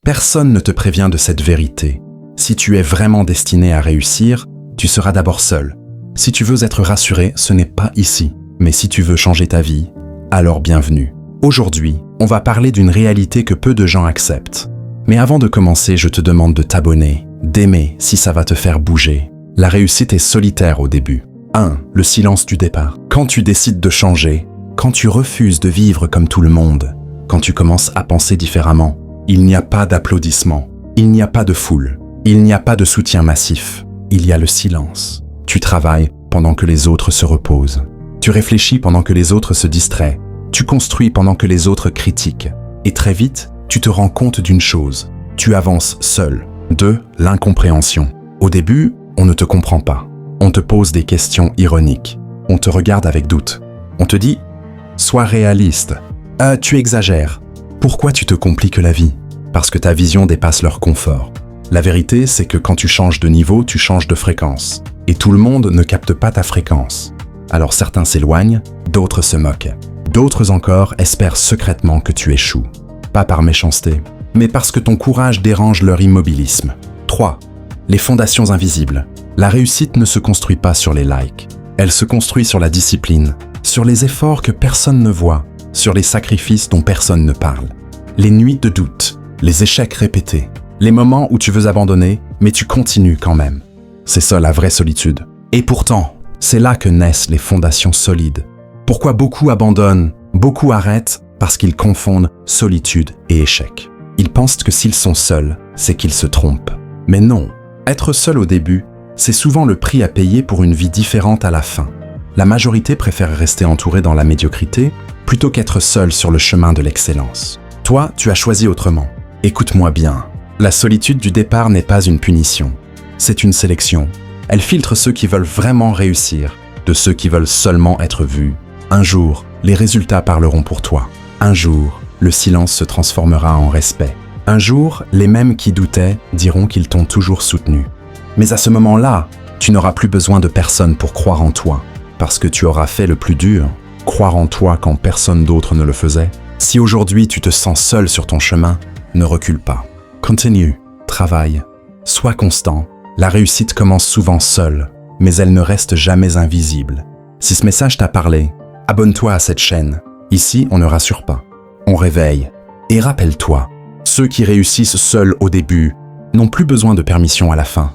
Personne ne te prévient de cette vérité. Si tu es vraiment destiné à réussir, tu seras d'abord seul. Si tu veux être rassuré, ce n'est pas ici. Mais si tu veux changer ta vie, alors bienvenue. Aujourd'hui, on va parler d'une réalité que peu de gens acceptent. Mais avant de commencer, je te demande de t'abonner, d'aimer si ça va te faire bouger. La réussite est solitaire au début. 1. Le silence du départ. Quand tu décides de changer, quand tu refuses de vivre comme tout le monde, quand tu commences à penser différemment, il n'y a pas d'applaudissements, il n'y a pas de foule, il n'y a pas de soutien massif, il y a le silence. Tu travailles pendant que les autres se reposent. Tu réfléchis pendant que les autres se distraient. Tu construis pendant que les autres critiquent. Et très vite, tu te rends compte d'une chose. Tu avances seul. 2. L'incompréhension. Au début, on ne te comprend pas. On te pose des questions ironiques. On te regarde avec doute. On te dit « Sois réaliste. Tu exagères. Pourquoi tu te compliques la vie ?» Parce que ta vision dépasse leur confort. La vérité, c'est que quand tu changes de niveau, tu changes de fréquence. Et tout le monde ne capte pas ta fréquence. Alors certains s'éloignent, d'autres se moquent. D'autres encore espèrent secrètement que tu échoues. Pas par méchanceté, mais parce que ton courage dérange leur immobilisme. 3. Les fondations invisibles. La réussite ne se construit pas sur les likes. Elle se construit sur la discipline, sur les efforts que personne ne voit, sur les sacrifices dont personne ne parle. Les nuits de doute, les échecs répétés, les moments où tu veux abandonner, mais tu continues quand même. C'est ça la vraie solitude. Et pourtant, c'est là que naissent les fondations solides. Pourquoi beaucoup abandonnent, beaucoup arrêtent? Parce qu'ils confondent solitude et échec. Ils pensent que s'ils sont seuls, c'est qu'ils se trompent. Mais non, être seul au début, c'est souvent le prix à payer pour une vie différente à la fin. La majorité préfère rester entourée dans la médiocrité plutôt qu'être seul sur le chemin de l'excellence. Toi, tu as choisi autrement. Écoute-moi bien, la solitude du départ n'est pas une punition. C'est une sélection. Elle filtre ceux qui veulent vraiment réussir, de ceux qui veulent seulement être vus. Un jour, les résultats parleront pour toi. Un jour, le silence se transformera en respect. Un jour, les mêmes qui doutaient diront qu'ils t'ont toujours soutenu. Mais à ce moment-là, tu n'auras plus besoin de personne pour croire en toi, parce que tu auras fait le plus dur, croire en toi quand personne d'autre ne le faisait. Si aujourd'hui tu te sens seul sur ton chemin, ne recule pas. Continue, travaille, sois constant. La réussite commence souvent seule, mais elle ne reste jamais invisible. Si ce message t'a parlé, abonne-toi à cette chaîne. Ici, on ne rassure pas, on réveille. Et rappelle-toi, ceux qui réussissent seuls au début n'ont plus besoin de permission à la fin.